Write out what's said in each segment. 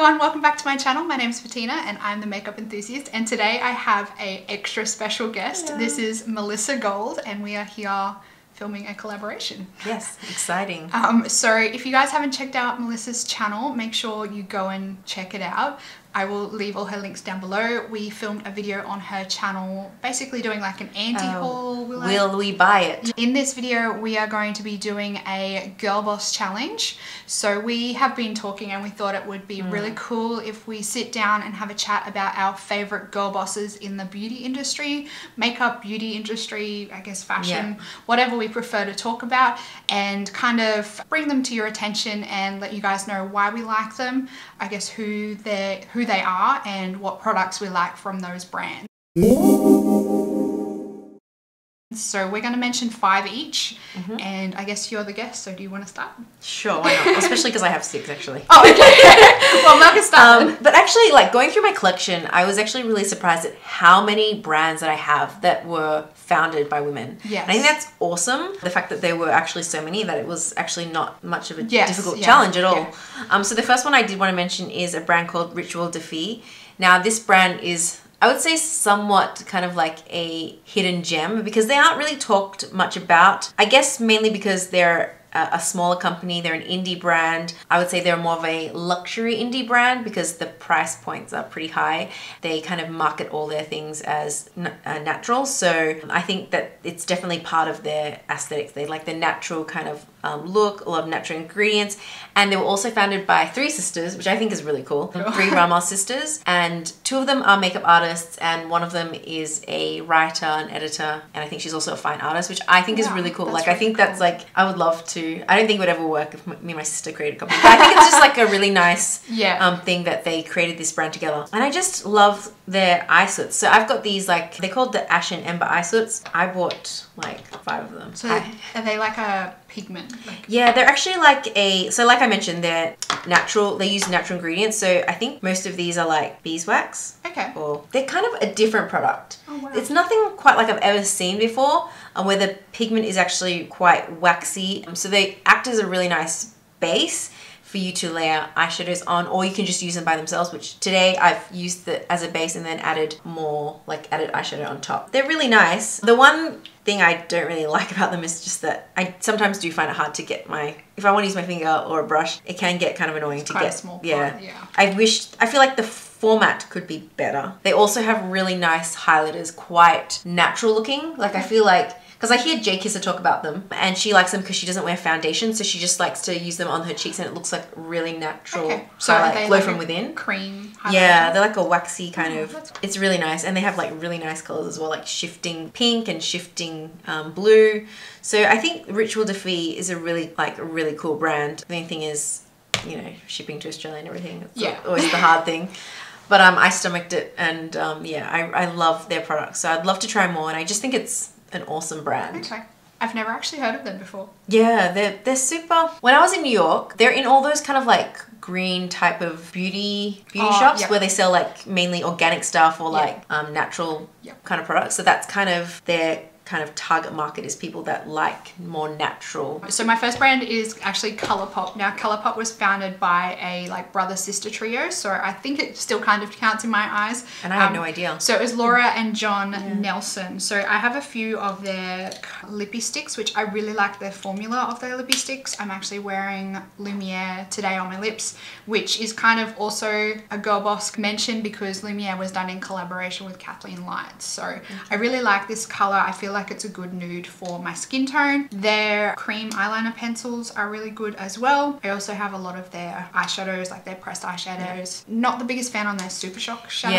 everyone, welcome back to my channel. My name is Bettina and I'm the makeup enthusiast, and today I have a extra special guest. Hello. This is Melissa Gold and we are here filming a collaboration. Yes, exciting. So if you guys haven't checked out Melissa's channel, make sure you go and check it out. I will leave all her links down below. We filmed a video on her channel basically doing like an anti-haul. Will we buy it? In this video, we are going to be doing a Girlboss challenge. So we have been talking and we thought it would be really cool if we sit down and have a chat about our favorite girl bosses in the beauty industry, makeup, beauty industry, I guess fashion, whatever we prefer to talk about, and kind of bring them to your attention and let you guys know why we like them, I guess who they are and what products we like from those brands. So we're going to mention 5 each, and I guess you're the guest, so do you want to start? Sure, why not? Especially because I have 6 actually. Oh, okay. Well, I'm not going to start. But actually, like going through my collection, I was actually really surprised at how many brands that I have that were founded by women. Yes. And I think that's awesome. The fact that there were actually so many, that it was actually not much of a difficult challenge at all. So the first one I did want to mention is a brand called Ritual de Fille. Now this brand is, I would say, somewhat kind of like a hidden gem because they aren't really talked much about. I guess mainly because they're a smaller company, they're an indie brand. I would say they're more of a luxury indie brand because the price points are pretty high. They kind of market all their things as natural. So I think that it's definitely part of their aesthetics. They like the natural kind of look, a lot of natural ingredients. And they were also founded by 3 sisters, which I think is really cool. 3 Rama sisters, and 2 of them are makeup artists and one of them is a writer and editor, and I think she's also a fine artist, which I think is really cool. Like I think that's like, I would love to, I don't think it would ever work if me and my sister created a company, but I think it's just like a really nice thing that they created this brand together. And I just love their eye soots. So I've got these, like, they're called the Ash and Ember eye soots. I bought like 5 of them. So are they like a pigment? Yeah, they're actually like so like I mentioned, they're natural. They use natural ingredients. So I think most of these are like beeswax. Okay. Or they're kind of a different product. Oh, wow. It's nothing quite like I've ever seen before, where the pigment is actually quite waxy. So they act as a really nice base for you to layer eyeshadows on, or you can just use them by themselves, which today I've used it as a base and then added eyeshadow on top. They're really nice. The one thing I don't really like about them is just that I sometimes do find it hard to get if I want to use my finger or a brush, it can get kind of annoying to get. Small part, yeah. I feel like the format could be better. They also have really nice highlighters, quite natural looking. Like I feel like, because I hear Jay Kisser talk about them and she likes them because she doesn't wear foundation, so she just likes to use them on her cheeks and it looks like really natural highlight, glow from within. Cream highlighter? Yeah, they're like a waxy kind of, it's really nice, and they have like really nice colors as well, like shifting pink and shifting blue. So I think Ritual de Fille is a really cool brand. The only thing is, you know, shipping to Australia and everything. It's always the hard thing. But I stomached it, and I love their products. So I'd love to try more, and I just think it's an awesome brand. Okay. I've never actually heard of them before. Yeah, they're super. When I was in New York, they're in all those kind of like green type of beauty shops where they sell like mainly organic stuff or like natural kind of products. So that's kind of their kind of target market, is people that like more natural. So my first brand is actually Colourpop. Now Colourpop was founded by a like brother-sister trio, so I think it still kind of counts in my eyes. And I had no idea. So it was Laura and John Nelson. So I have a few of their lippy sticks, which I really like their formula of their lippy sticks. I'm actually wearing Lumiere today on my lips, which is kind of also a Girlboss mention because Lumiere was done in collaboration with Kathleen Lights. So I really like this color. I feel like it's a good nude for my skin tone. Their cream eyeliner pencils are really good as well. I also have a lot of their eyeshadows, like their pressed eyeshadows. Not the biggest fan on their Super Shock shadows.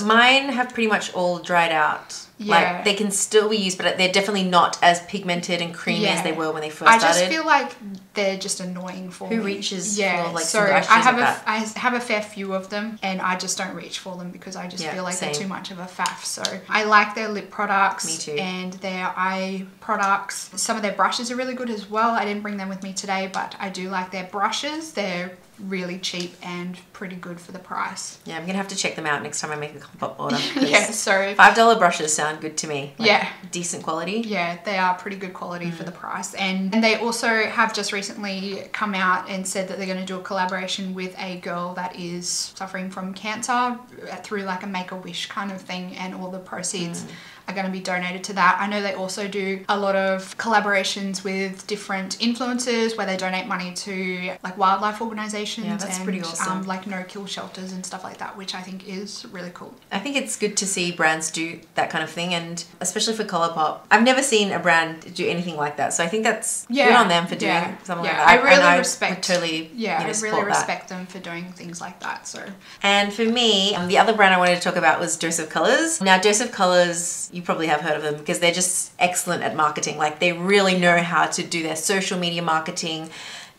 Yeah, mine have pretty much all dried out. Like they can still be used, but they're definitely not as pigmented and creamy as they were when they first started. I just feel like they're just annoying for me. Who reaches for like so I have a fair few of them and I just don't reach for them because I just feel like they're too much of a faff. So I like their lip products. Me too. And their eye products. Some of their brushes are really good as well. I didn't bring them with me today, but I do like their brushes. They're really cheap and pretty good for the price. Yeah, I'm gonna have to check them out next time I make a Colourpop order. Yeah, so $5 brushes sound good to me. Like, yeah, decent quality. Yeah, they are pretty good quality for the price. And they also have just recently come out and said that they're going to do a collaboration with a girl that is suffering from cancer through like a Make-A-Wish kind of thing, and all the proceeds are going to be donated to that. I know they also do a lot of collaborations with different influencers where they donate money to like wildlife organizations. Yeah, that's pretty awesome. Like no-kill shelters and stuff like that, which I think is really cool. I think it's good to see brands do that kind of thing, and especially for Colourpop. I've never seen a brand do anything like that, so I think that's good on them for doing something like that. I really respect. Totally, I really respect them for doing things like that. So. And for me, the other brand I wanted to talk about was Dose of Colours. Now, Dose of Colours, you probably have heard of them because they're just excellent at marketing. Like, they really know how to do their social media marketing.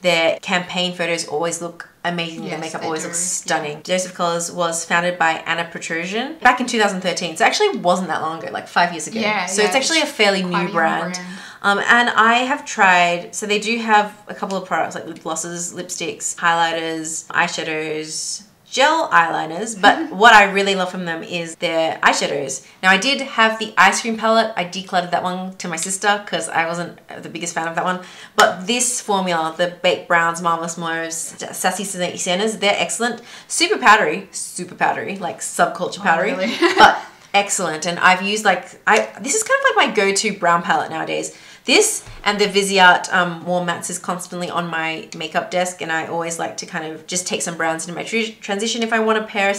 Their campaign photos always look amazing. Their makeup always looks stunning. Yeah. Dose of Colours was founded by Anna Petrosian back in 2013. So it actually wasn't that long ago, like 5 years ago. Yeah, so it's actually a fairly new brand. And I have tried, so they do have a couple of products like lip glosses, lipsticks, highlighters, eyeshadows, gel eyeliners, but what I really love from them is their eyeshadows. Now, I did have the ice cream palette. I decluttered that one to my sister because I wasn't the biggest fan of that one. But this formula, the Baked Browns, Marvelous Mauves, Sassy Siennas, they're excellent. Super powdery, like subculture powdery, really? But excellent. And I've used this is kind of like my go-to brown palette nowadays. This and the Viseart Warm Mattes is constantly on my makeup desk, and I always like to kind of just take some browns into my transition if I want to pair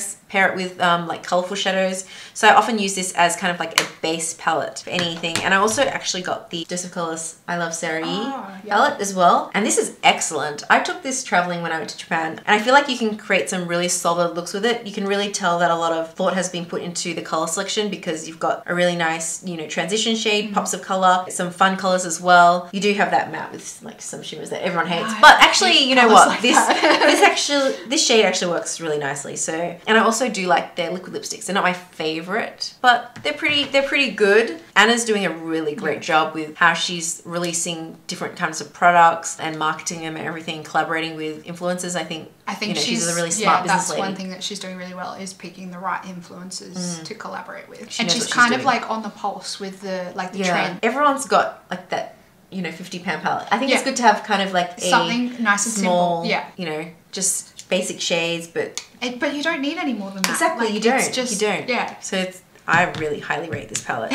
it with like colorful shadows. So I often use this as kind of like a base palette for anything. And I also actually got the Dose of Colours I Love Sarah palette as well. And this is excellent. I took this traveling when I went to Japan, and I feel like you can create some really solid looks with it. You can really tell that a lot of thought has been put into the color selection because you've got a really nice, transition shade, pops of color, some fun colors as well. You do have that matte with like some shimmers that everyone hates, but actually, you know what, like this shade actually works really nicely. So, and I also do like their liquid lipsticks. They're not my favorite, but they're pretty good. Anna's doing a really great job with how she's releasing different kinds of products and marketing them and everything, collaborating with influencers. I think she's a really smart business lady. That's one thing that she's doing really well, is picking the right influencers to collaborate with. And she's kind of like on the pulse with the trend. Everyone's got like that, £50 palette. I think it's good to have kind of like something nice and small, simple. Just basic shades, but you don't need any more than that. Exactly, like, you don't. Yeah. So I really highly rate this palette.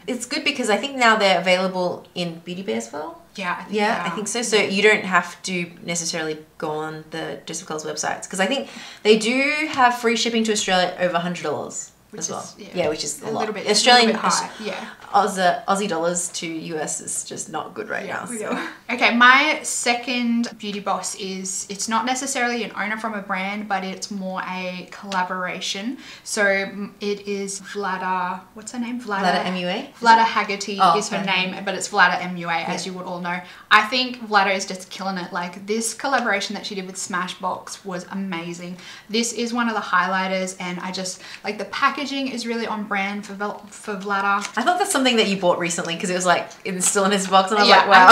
It's good because I think now they're available in Beauty Bay as well. Yeah, I think so. So you don't have to necessarily go on the Dose of Colours websites, because I think they do have free shipping to Australia over $100 as well. Which is a lot. Little bit, Australian, a little bit high. Yeah. Aussie dollars to US is just not good right now. So. Okay, my second beauty boss it's not necessarily an owner from a brand, but it's more a collaboration. So it is Vlada, what's her name? Vlada MUA? Vlada Haggerty is her name, but it's Vlada MUA, as you would all know. I think Vlada is just killing it. Like, this collaboration that she did with Smashbox was amazing. This is one of the highlighters, and I just like the packaging is really on brand for Vlada. I thought that's something that you bought recently because it was like it's still in this box, and I was like, wow.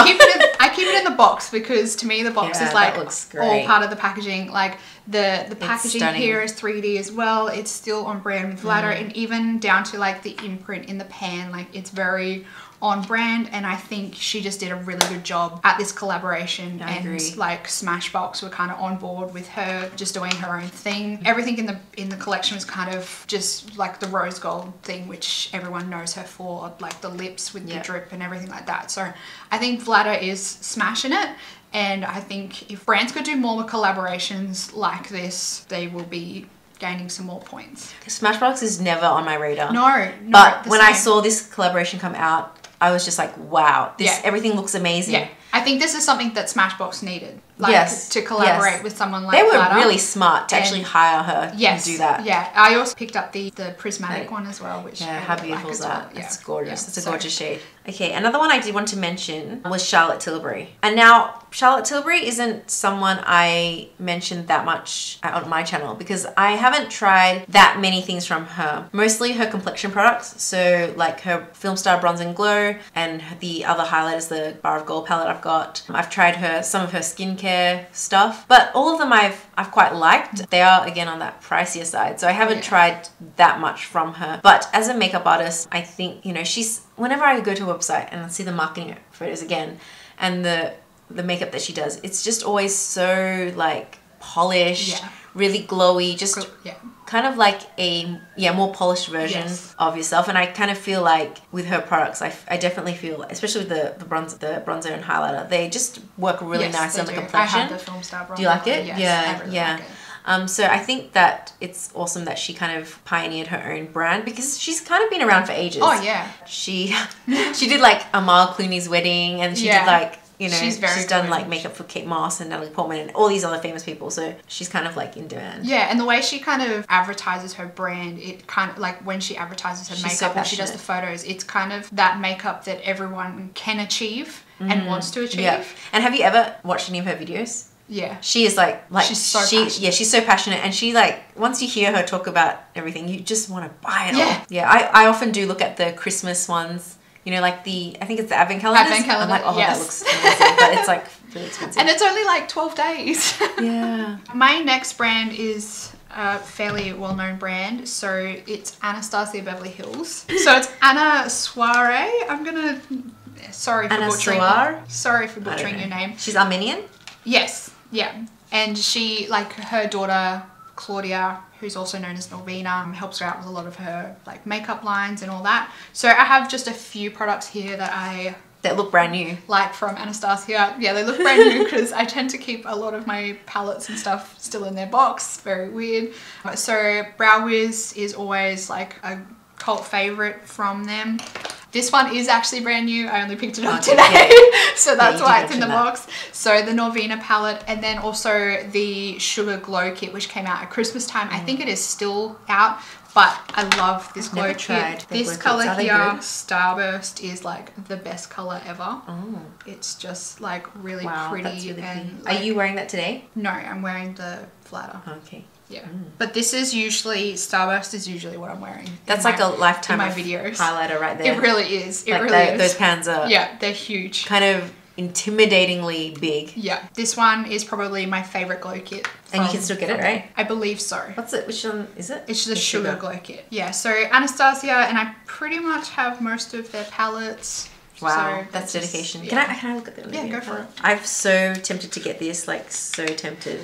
I keep it in the box because to me the box is like all part of the packaging. Like the packaging here is 3D as well. It's still on brand with Vlada, and even down to like the imprint in the pan, like it's very on brand. And I think she just did a really good job at this collaboration. I agree. Like Smashbox were kind of on board with her just doing her own thing. Everything in the collection was kind of just like the rose gold thing, which everyone knows her for, like the lips with the drip and everything like that. So I think Vlada is smashing it. And I think if brands could do more collaborations like this, they will be gaining some more points. Smashbox is never on my radar. No. But when I saw this collaboration come out, I was just like, wow, everything looks amazing. Yeah. I think this is something that Smashbox needed. Like, to collaborate with someone like They were Vlada. really smart to actually hire her and do that. Yeah, I also picked up the prismatic one as well, which how beautiful is that? Well. It's gorgeous. Yeah. It's a gorgeous shade. Okay, another one I did want to mention was Charlotte Tilbury. And now Charlotte Tilbury isn't someone I mentioned that much on my channel because I haven't tried that many things from her. Mostly her complexion products, so like her Film Star Bronze and Glow and the other highlighters, the Bar of Gold palette I've got. I've tried some of her skincare skincare stuff, but all of them I've quite liked. They are again on that pricier side, so I haven't tried that much from her. But as a makeup artist, I think, you know, whenever I go to a website and I see the marketing photos again and the makeup that she does, it's just always so like polished, really glowy, just kind of like a more polished version of yourself. And I kind of feel like with her products, I definitely feel, especially with the bronzer and highlighter, they just work really nice on the complexion. I have the Film Star bronzer. Do you like it? Yes, I really like it. So I think that it's awesome that she kind of pioneered her own brand, because she's kind of been around for ages. Oh yeah. She did like Amal Clooney's wedding, and she did like, you know, she's done like makeup for Kate Moss and Natalie Portman and all these other famous people. So she's kind of like in demand. Yeah, and the way she kind of advertises her brand, it kind of like when she advertises her makeup or she does the photos, it's kind of that makeup that everyone can achieve and wants to achieve. Yeah. And have you ever watched any of her videos? Yeah. She is like she's so passionate. Yeah, she's so passionate, and she like, once you hear her talk about everything, you just want to buy it all. Yeah, I often do look at the Christmas ones. You know, like I think it's the Advent calendars. Advent calendar, I'm like, oh, that looks amazing. But it's like really expensive. And it's only like 12 days. Yeah. My next brand is a fairly well-known brand. So it's Anastasia Beverly Hills. So it's Anna Soiree. Sorry for butchering your name. She's Armenian? Yes. Yeah. And she, like her daughter, Claudia, who's also known as Norvina, helps her out with a lot of her like makeup lines and all that. So I have just a few products here that look brand new, like from Anastasia. Yeah, they look brand new because I tend to keep a lot of my palettes and stuff still in their box. Very weird. So Brow Wiz is always like a cult favorite from them. This one is actually brand new. I only picked it up today. So that's why it's in the box. So the Norvina palette, and then also the Sugar Glow Kit, which came out at Christmas time. I think it is still out, but I love this glow kit. This color here, Starburst, is like the best color ever. Oh. It's just like really pretty. That's really and like, are you wearing that today? No, I'm wearing the flatter. Okay. Yeah, but this is usually, Starburst is usually what I'm wearing. That's like a lifetime of videos. Highlighter right there. It really is. It like really is. Those pans are. Yeah, they're huge. Kind of intimidatingly big. Yeah, this one is probably my favorite glow kit. And you can still get it, right? I believe so. What's it? Which one is it? It's the Sugar Glow Kit. Yeah, so Anastasia, and I pretty much have most of their palettes. Wow, so that's dedication. Yeah. Can I look at them? Yeah, go for it. I'm so tempted to get this, like so tempted.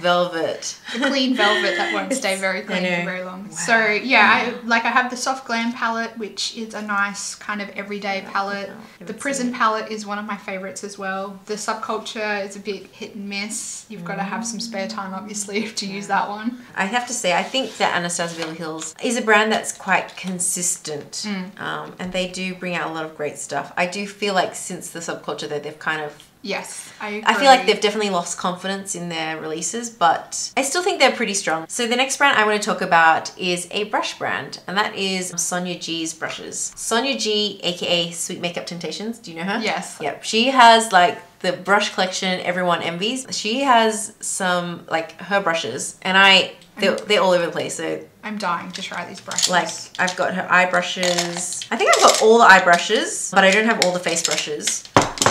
Velvet. The clean velvet that won't stay very clean for very long. Wow. So yeah, I have the Soft Glam palette, which is a nice kind of everyday palette. The Prison palette is one of my favorites as well. The Subculture is a bit hit and miss. You've got to have some spare time, obviously, to use that one. I have to say, I think that Anastasia Beverly Hills is a brand that's quite consistent, and they do bring out a lot of great stuff. I do feel like since the Subculture, though, they've kind of... Yes, I agree. I feel like they've definitely lost confidence in their releases, but I still think they're pretty strong. So the next brand I want to talk about is a brush brand, and that is Sonia G's brushes. Sonia G, aka Sweet Makeup Temptations. Do you know her? Yes. Yep. She has like the brush collection everyone envies. She has some like her brushes, and they're all over the place. So I'm dying to try these brushes. Like, I've got her eye brushes. I think I've got all the eye brushes, but I don't have all the face brushes.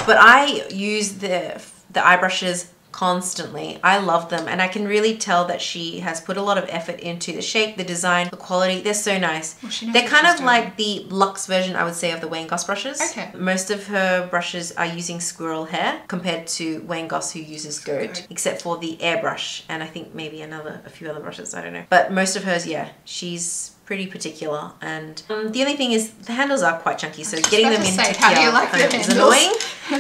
But I use the eye brushes constantly. I love them, and I can really tell that she has put a lot of effort into the shape, the design, the quality. They're so nice. Well, they're kind of like the luxe version, I would say, of the Wayne Goss brushes. Okay. Most of her brushes are using squirrel hair compared to Wayne Goss, who uses goat, except for the airbrush, and I think maybe a few other brushes, I don't know. But most of hers, yeah, she's pretty particular, and the only thing is the handles are quite chunky, so getting them into here is annoying.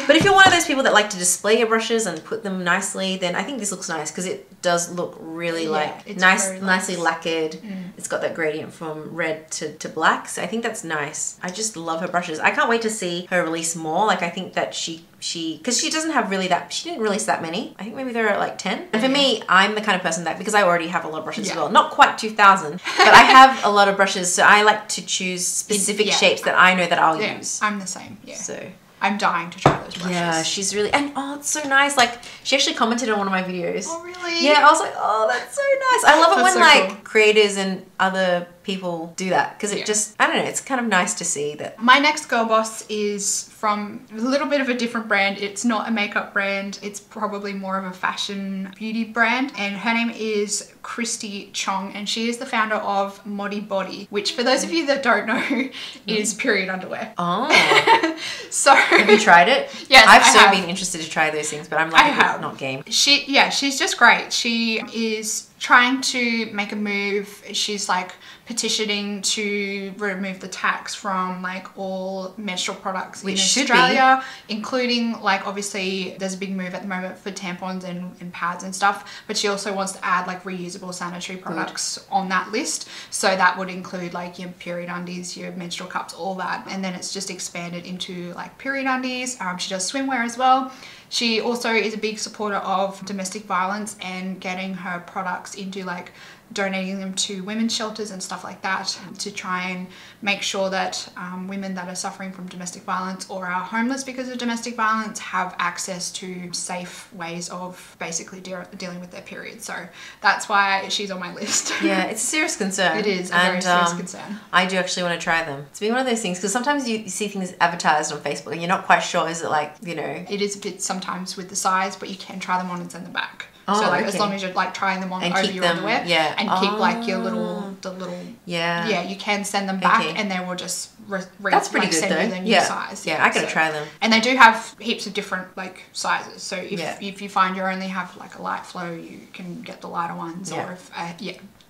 But if you're one of those people that like to display your brushes and put them nicely, then I think this looks nice, because it does look really nicely lacquered. It's got that gradient from red to black, so I think that's nice. I just love her brushes. I can't wait to see her release more. Like, I think that because she doesn't have really she didn't release that many. I think maybe there are like 10. And for me, I'm the kind of person that, because I already have a lot of brushes as well, not quite 2,000, but I have a lot of brushes, so I like to choose specific shapes that I know that I'll use. I'm the same, So I'm dying to try those brushes. Yeah, she's really, and it's so nice. Like, she actually commented on one of my videos. Oh, really? Yeah, I was like, oh, that's so nice. I love it when creators and other people do that, because it just, I don't know, it's kind of nice to see that. My next girl boss is from a little bit of a different brand. It's not a makeup brand. It's probably more of a fashion beauty brand. And her name is Christy Chong, and she is the founder of Modi Body, which for those of you that don't know is period underwear. Oh. So have you tried it? Yes, I've been interested to try those things, but I'm like not game. She's just great. She is trying to make a move. She's like petitioning to remove the tax from like all menstrual products in Australia, including like, obviously there's a big move at the moment for tampons and pads and stuff, but she also wants to add like reusable sanitary products on that list. So that would include like your period undies, your menstrual cups, all that. And then it's just expanded into like period undies. She does swimwear as well. She also is a big supporter of domestic violence and getting her products into like donating them to women's shelters and stuff like that, to try and make sure that women that are suffering from domestic violence or are homeless because of domestic violence have access to safe ways of basically dealing with their period. So that's why she's on my list. Yeah, it's a serious concern. It is a very serious concern. I do actually want to try them. It's been one of those things, because sometimes you see things advertised on Facebook and you're not quite sure, is it like, you know. It is a bit sometimes with the size, but you can try them on and send them back. So like as long as you're like trying them on and over your underwear and keep like your little you can send them back and they will just that's pretty good send though. you the new size. Yeah, I gotta try them. And they do have heaps of different like sizes. So if you find you only have like a light flow, you can get the lighter ones or if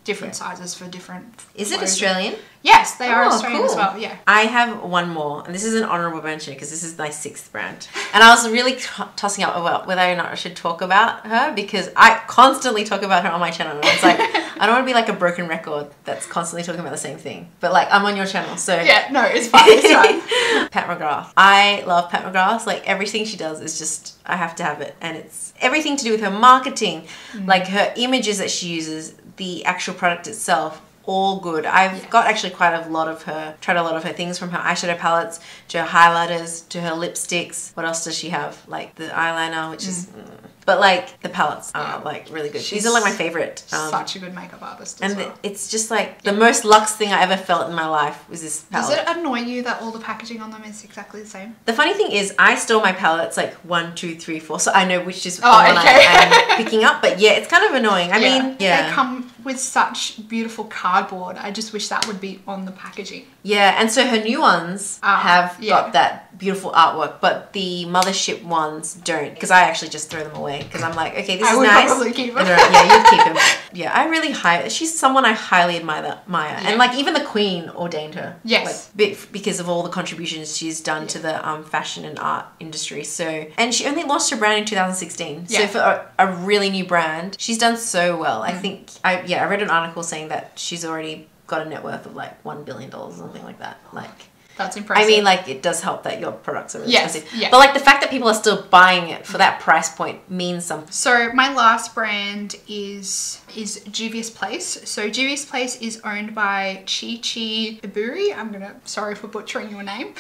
different sizes for different Is it Australian? Yes, they are Australian as well. Yeah. I have one more, and this is an honorable mention because this is my 6th brand. And I was really tossing up about whether or not I should talk about her, because I constantly talk about her on my channel. And it's like, I don't want to be like a broken record that's constantly talking about the same thing. But like, I'm on your channel, so. Yeah, no, it's fine. It's fine. Pat McGrath. I love Pat McGrath. Like, everything she does is just, I have to have it. And it's everything to do with her marketing, like her images that she uses, the actual product itself. All good. I've got actually tried a lot of her things, from her eyeshadow palettes to her highlighters to her lipsticks. What else does she have? Like the eyeliner, which is but like the palettes are like really good. These are like my favorite. Such a good makeup artist as well. It's just like the most luxe thing I ever felt in my life was this palette. Does it annoy you that all the packaging on them is exactly the same? The funny thing is, I store my palettes like 1, 2, 3, 4, so I know which is the one I'm picking up. But yeah, it's kind of annoying. I mean, they come with such beautiful cardboard. I just wish that would be on the packaging. Yeah, and so her new ones have got that beautiful artwork, but the mothership ones don't, because I actually just throw them away, because I'm like, okay, this is nice. I would probably keep them. Yeah, you'd keep them. Yeah, I really she's someone I highly admire. And like even the Queen ordained her. Yes. Like, because of all the contributions she's done to the fashion and art industry. So, and she only launched her brand in 2016. So for a really new brand, she's done so well. I think, I read an article saying that she's already got a net worth of like $1 billion or something like that. Like, that's impressive. I mean, like, it does help that your products are really expensive. Yeah. But like the fact that people are still buying it for that price point means something. So my last brand is Juvia's Place. So Juvia's Place is owned by Chi Iburi. Sorry for butchering your name.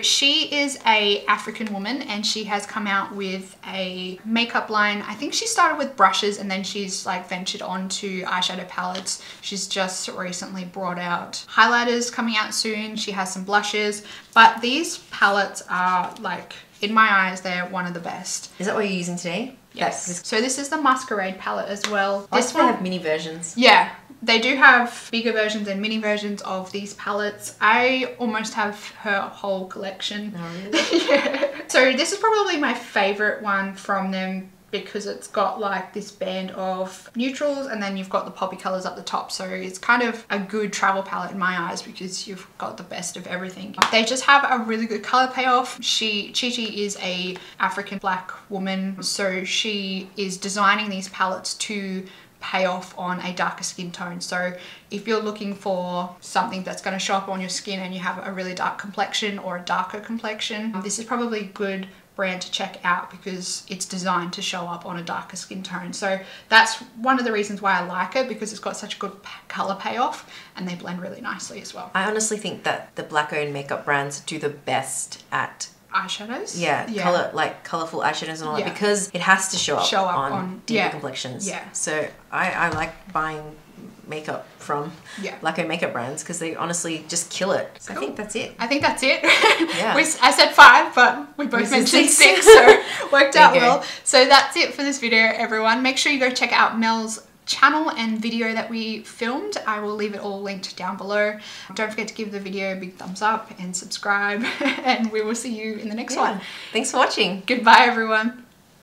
She is a African woman, and she has come out with a makeup line. I think she started with brushes, and then she's like ventured on to eyeshadow palettes. She's just recently brought out highlighters coming out soon. She has some blushes, but these palettes are like, in my eyes, they're one of the best. Is that what you're using today? Yes. So this is the Masquerade palette as well. This one have mini versions. Yeah, they do have bigger versions and mini versions of these palettes. I almost have her whole collection. Oh, really? Yeah. So this is probably my favorite one from them, because it's got like this band of neutrals, and then you've got the poppy colors up the top. So it's kind of a good travel palette in my eyes, because you've got the best of everything. They just have a really good color payoff. Chi is a African black woman, so she is designing these palettes to pay off on a darker skin tone. So if you're looking for something that's going to show up on your skin and you have a really dark complexion or a darker complexion, this is probably good brand to check out, because it's designed to show up on a darker skin tone. So that's one of the reasons why I like it, because it's got such a good color payoff, and they blend really nicely as well. I honestly think that the black owned makeup brands do the best at eyeshadows. Colorful eyeshadows and all that, because it has to show up on deeper complexions. Yeah. So I like buying makeup from Yeah. Lacquer makeup brands, because they honestly just kill it. So Cool. I think that's it. I think that's it. Yeah. I said 5, but we both mentioned 6, so worked out well. So that's it for this video, everyone. Make sure you go check out Mel's channel and video that we filmed. I will leave it all linked down below. Don't forget to give the video a big thumbs up and subscribe, and we will see you in the next one. Thanks for watching. Goodbye, everyone.